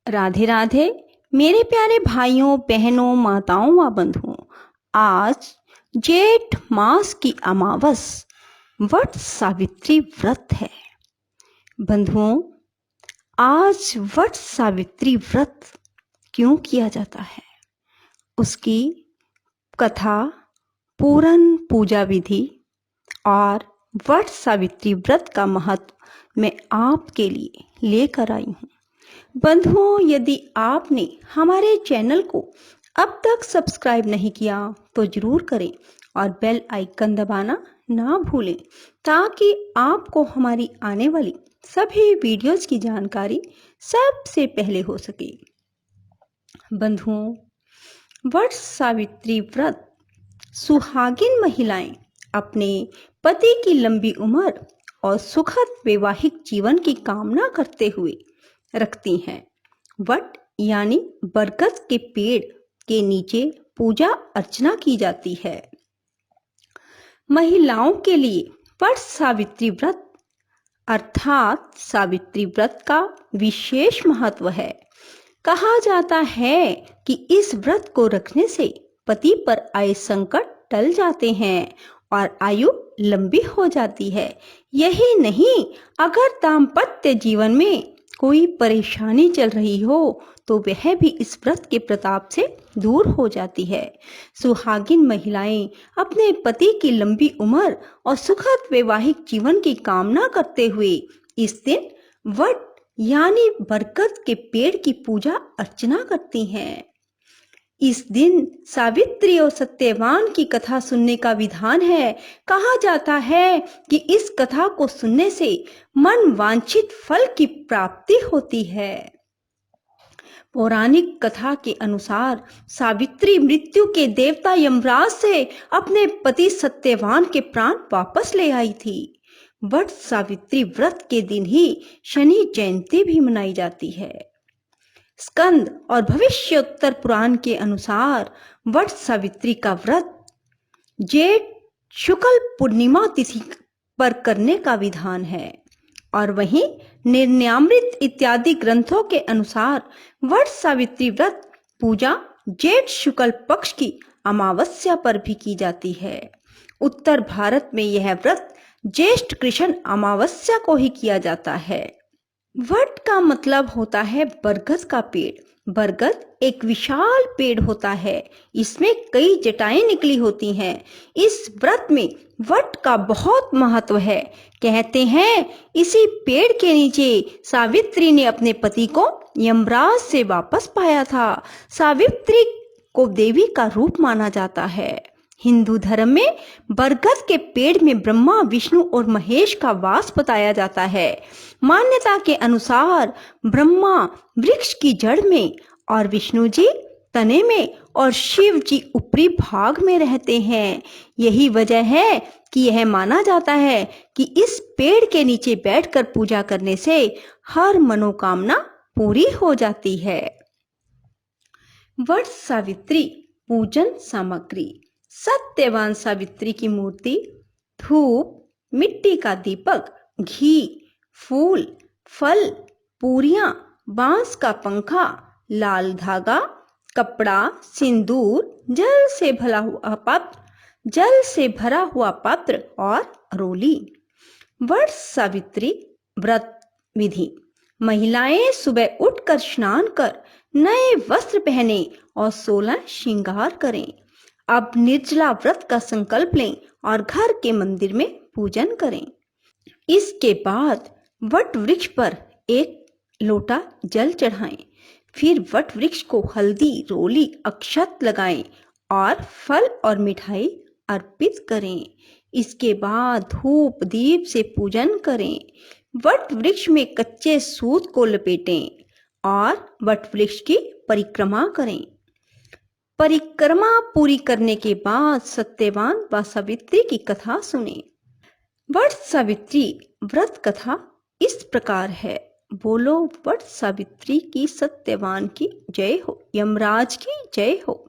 राधे राधे मेरे प्यारे भाइयों बहनों माताओं व बंधुओं। आज जेठ मास की अमावस वट सावित्री व्रत है। बंधुओं, आज वट सावित्री व्रत क्यों किया जाता है, उसकी कथा, पूरन पूजा विधि और वट सावित्री व्रत का महत्व मैं आपके लिए लेकर आई हूँ। बंधुओं, यदि आपने हमारे चैनल को अब तक सब्सक्राइब नहीं किया तो जरूर करें और बेल आइकन दबाना ना भूलें, ताकि आपको हमारी आने वाली सभी वीडियोस की जानकारी सबसे पहले हो सके। बंधुओं, वट सावित्री व्रत सुहागिन महिलाएं अपने पति की लंबी उम्र और सुखद वैवाहिक जीवन की कामना करते हुए रखती हैं। वट यानी बरगद के पेड़ के नीचे पूजा अर्चना की जाती है। महिलाओं के लिए वट सावित्री व्रत अर्थात सावित्री व्रत का विशेष महत्व है। कहा जाता है कि इस व्रत को रखने से पति पर आए संकट टल जाते हैं और आयु लंबी हो जाती है। यही नहीं, अगर दाम्पत्य जीवन में कोई परेशानी चल रही हो तो वह भी इस व्रत के प्रताप से दूर हो जाती है। सुहागिन महिलाएं अपने पति की लंबी उम्र और सुखद वैवाहिक जीवन की कामना करते हुए इस दिन वट यानी बरगद के पेड़ की पूजा अर्चना करती हैं। इस दिन सावित्री और सत्यवान की कथा सुनने का विधान है। कहा जाता है कि इस कथा को सुनने से मन वांछित फल की प्राप्ति होती है। पौराणिक कथा के अनुसार सावित्री मृत्यु के देवता यमराज से अपने पति सत्यवान के प्राण वापस ले आई थी। वट सावित्री व्रत के दिन ही शनि जयंती भी मनाई जाती है। स्कंद और भविष्योत्तर पुराण के अनुसार वट सावित्री का व्रत जेठ शुक्ल पूर्णिमा तिथि पर करने का विधान है और वहीं निर्णयामृत इत्यादि ग्रंथों के अनुसार वट सावित्री व्रत पूजा जेठ शुक्ल पक्ष की अमावस्या पर भी की जाती है। उत्तर भारत में यह व्रत ज्येष्ठ कृष्ण अमावस्या को ही किया जाता है। वट का मतलब होता है बरगद का पेड़। बरगद एक विशाल पेड़ होता है, इसमें कई जटाएं निकली होती हैं। इस व्रत में वट का बहुत महत्व है। कहते हैं इसी पेड़ के नीचे सावित्री ने अपने पति को यमराज से वापस पाया था। सावित्री को देवी का रूप माना जाता है। हिंदू धर्म में बरगद के पेड़ में ब्रह्मा, विष्णु और महेश का वास बताया जाता है। मान्यता के अनुसार ब्रह्मा वृक्ष की जड़ में और विष्णु जी तने में और शिव जी ऊपरी भाग में रहते हैं। यही वजह है कि यह माना जाता है कि इस पेड़ के नीचे बैठकर पूजा करने से हर मनोकामना पूरी हो जाती है। वट सावित्री पूजन सामग्री: सत्यवान सावित्री की मूर्ति, धूप, मिट्टी का दीपक, घी, फूल, फल, पूरियां, बांस का पंखा, लाल धागा, कपड़ा, सिंदूर, जल से भरा हुआ पात्र और रोली। वट सावित्री व्रत विधि: महिलाएं सुबह उठकर स्नान कर नए वस्त्र पहने और 16 श्रृंगार करें। अब निर्जला व्रत का संकल्प लें और घर के मंदिर में पूजन करें। इसके बाद वट वृक्ष पर एक लोटा जल चढ़ाएं। फिर वट वृक्ष को हल्दी, रोली, अक्षत लगाएं और फल और मिठाई अर्पित करें। इसके बाद धूप दीप से पूजन करें। वट वृक्ष में कच्चे सूत को लपेटें और वट वृक्ष की परिक्रमा करें। परिक्रमा पूरी करने के बाद सत्यवान व सावित्री की कथा सुने। वट सावित्री व्रत कथा इस प्रकार है। बोलो वट सावित्री की, सत्यवान की जय हो, यमराज की जय हो।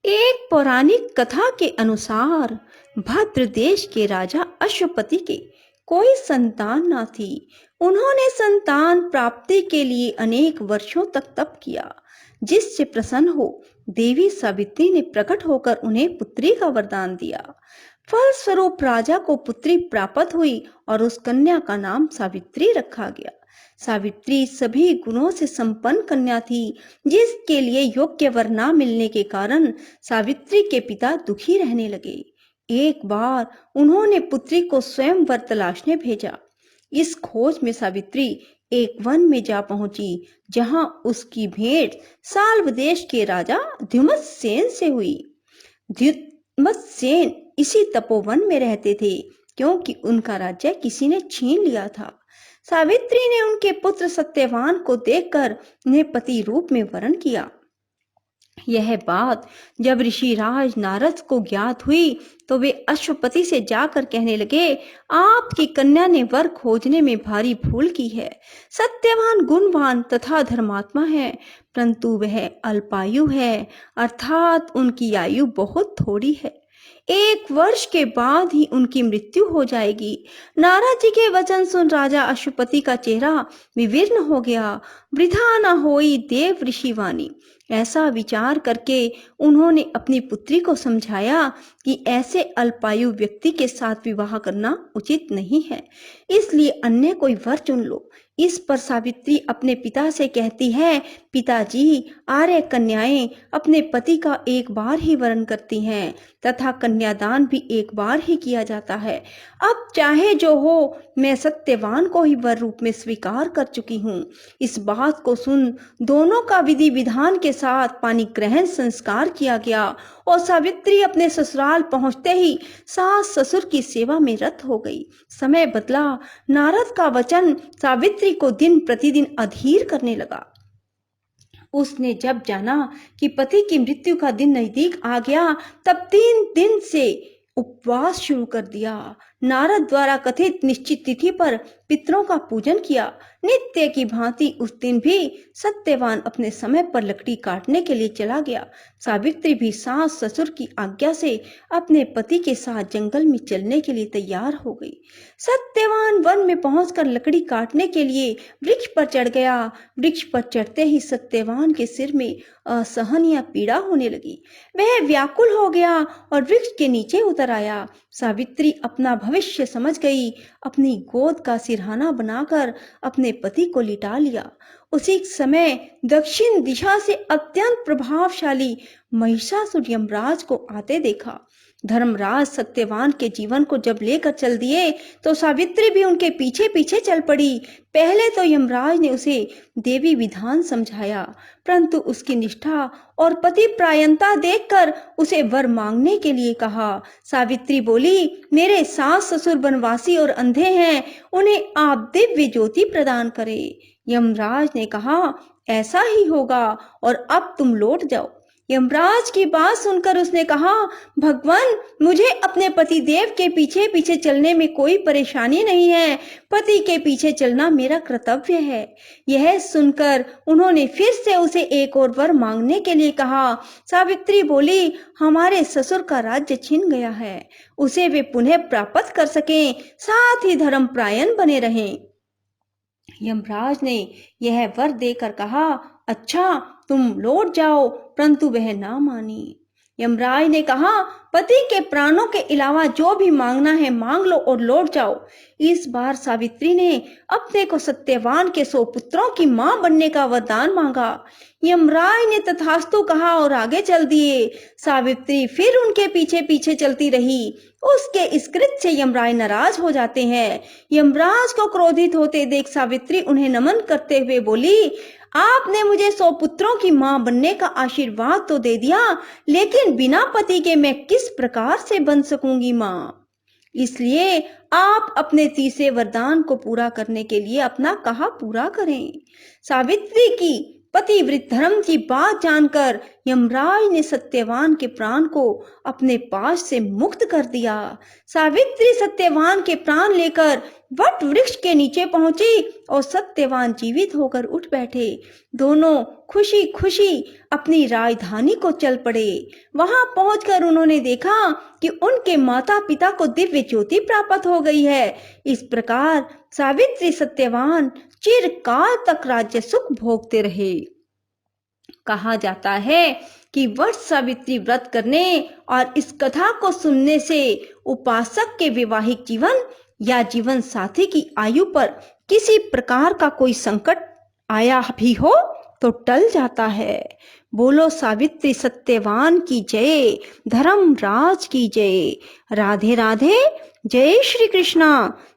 एक पौराणिक कथा के अनुसार भद्र देश के राजा अश्वपति के कोई संतान ना थी। उन्होंने संतान प्राप्ति के लिए अनेक वर्षों तक तप किया। जिससे प्रसन्न हो देवी सावित्री ने प्रकट होकर उन्हें पुत्री का वरदान दिया। फलस्वरूप राजा को पुत्री प्राप्त हुई और उस कन्या का नाम सावित्री रखा गया। सावित्री सभी गुणों से संपन्न कन्या थी, जिसके लिए योग्य वर न मिलने के कारण सावित्री के पिता दुखी रहने लगे। एक बार उन्होंने पुत्री को स्वयं वर तलाशने भेजा। इस खोज में सावित्री एक वन में जा पहुंची, जहां उसकी भेंट साल्व देश के राजा द्युमत्सेन से हुई। द्युमत्सेन इसी तपोवन में रहते थे, क्योंकि उनका राज्य किसी ने छीन लिया था। सावित्री ने उनके पुत्र सत्यवान को देखकर उन्हें पति रूप में वरण किया। यह बात जब ऋषिराज नारद को ज्ञात हुई तो वे अश्वपति से जाकर कहने लगे, आपकी कन्या ने वर खोजने में भारी भूल की है। सत्यवान गुणवान तथा धर्मात्मा है, परंतु वह अल्पायु है, अर्थात उनकी आयु बहुत थोड़ी है। 1 वर्ष के बाद ही उनकी मृत्यु हो जाएगी। नारद जी के वचन सुन राजा अश्वपति का चेहरा विवर्ण हो गया। वृथा न होई देव ऋषि वाणी। ऐसा विचार करके उन्होंने अपनी पुत्री को समझाया कि ऐसे अल्पायु व्यक्ति के साथ विवाह करना उचित नहीं है, इसलिए अन्य कोई वर चुन लो। इस पर सावित्री अपने पिता से कहती है, पिताजी, आर्य कन्याएं अपने पति का एक बार ही वरण करती हैं तथा कन्यादान भी एक बार ही किया जाता है। अब चाहे जो हो, मैं सत्यवान को ही वर रूप में स्वीकार कर चुकी हूँ। इस बात को सुन दोनों का विधि विधान के साथ पानी ग्रहण संस्कार किया गया और सावित्री अपने ससुराल पहुंचते ही सास ससुर की सेवा में रत हो गई। समय बदला, नारद का वचन सावित्री को दिन प्रतिदिन अधीर करने लगा। उसने जब जाना कि पति की मृत्यु का दिन नजदीक आ गया, तब 3 दिन से उपवास शुरू कर दिया। नारद द्वारा कथित निश्चित तिथि पर पितरों का पूजन किया। नित्य की भांति उस दिन भी सत्यवान अपने समय पर लकड़ी काटने के लिए चला गया। सावित्री भी सास ससुर की आज्ञा से अपने पति के साथ जंगल में चलने के लिए तैयार हो गई। सत्यवान वन में पहुंचकर लकड़ी काटने के लिए वृक्ष पर चढ़ गया। वृक्ष पर चढ़ते ही सत्यवान के सिर में असहनीय पीड़ा होने लगी। वह व्याकुल हो गया और वृक्ष के नीचे उतर आया। सावित्री अपना भविष्य समझ गई। अपनी गोद का सिरहाना बनाकर अपने पति को लिटा लिया। उसी समय दक्षिण दिशा से अत्यंत प्रभावशाली महिषासुर यमराज को आते देखा। धर्मराज सत्यवान के जीवन को जब लेकर चल दिए तो सावित्री भी उनके पीछे पीछे चल पड़ी। पहले तो यमराज ने उसे देवी विधान समझाया, परंतु उसकी निष्ठा और पति प्रायणता देखकर उसे वर मांगने के लिए कहा। सावित्री बोली, मेरे सास ससुर वनवासी और अंधे हैं, उन्हें आप दिव्य ज्योति प्रदान करें। यमराज ने कहा, ऐसा ही होगा और अब तुम लौट जाओ। यमराज की बात सुनकर उसने कहा, भगवान, मुझे अपने पति देव के पीछे पीछे चलने में कोई परेशानी नहीं है। पति के पीछे चलना मेरा कर्तव्य है। यह सुनकर उन्होंने फिर से उसे एक और वर मांगने के लिए कहा। सावित्री बोली, हमारे ससुर का राज्य छिन गया है, उसे वे पुनः प्राप्त कर सकें, साथ ही धर्मपरायण बने रहें। यमराज ने यह वर देकर कहा, अच्छा, तुम लौट जाओ, परंतु वह ना मानी। यमराज ने कहा, पति के प्राणों के अलावा जो भी मांगना है मांग लो और लौट जाओ। इस बार सावित्री ने अपने को सत्यवान के 100 पुत्रों की मां बनने का वरदान मांगा। यमराज ने तथास्तु कहा और आगे चल दिए। सावित्री फिर उनके पीछे पीछे चलती रही। उसके इस कृत्य से यमराज नाराज हो जाते हैं। यमराज को क्रोधित होते देख सावित्री उन्हें नमन करते हुए बोली, आपने मुझे 100 पुत्रों की मां बनने का आशीर्वाद तो दे दिया, लेकिन बिना पति के मैं किस प्रकार से बन सकूंगी मां? इसलिए आप अपने तीसरे वरदान को पूरा करने के लिए अपना कहा पूरा करें। सावित्री की पतिव्रत धर्म की बात जानकर यमराज ने सत्यवान के प्राण को अपने पास से मुक्त कर दिया। सावित्री सत्यवान के प्राण लेकर वट वृक्ष के नीचे पहुंची और सत्यवान जीवित होकर उठ बैठे। दोनों खुशी खुशी अपनी राजधानी को चल पड़े। वहां पहुंचकर उन्होंने देखा कि उनके माता पिता को दिव्य ज्योति प्राप्त हो गई है। इस प्रकार सावित्री सत्यवान चिरकाल तक राज्य सुख भोगते रहे। कहा जाता है कि वट सावित्री व्रत करने और इस कथा को सुनने से उपासक के वैवाहिक जीवन या जीवन साथी की आयु पर किसी प्रकार का कोई संकट आया भी हो तो टल जाता है। बोलो सावित्री सत्यवान की जय, धर्मराज की जय। राधे राधे, जय श्री कृष्णा।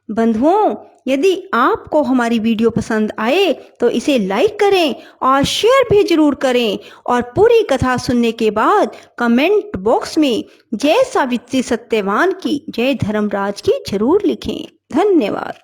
बंधुओं, यदि आपको हमारी वीडियो पसंद आए तो इसे लाइक करें और शेयर भी जरूर करें और पूरी कथा सुनने के बाद कमेंट बॉक्स में जय सावित्री सत्यवान की, जय धर्मराज की जरूर लिखें। धन्यवाद।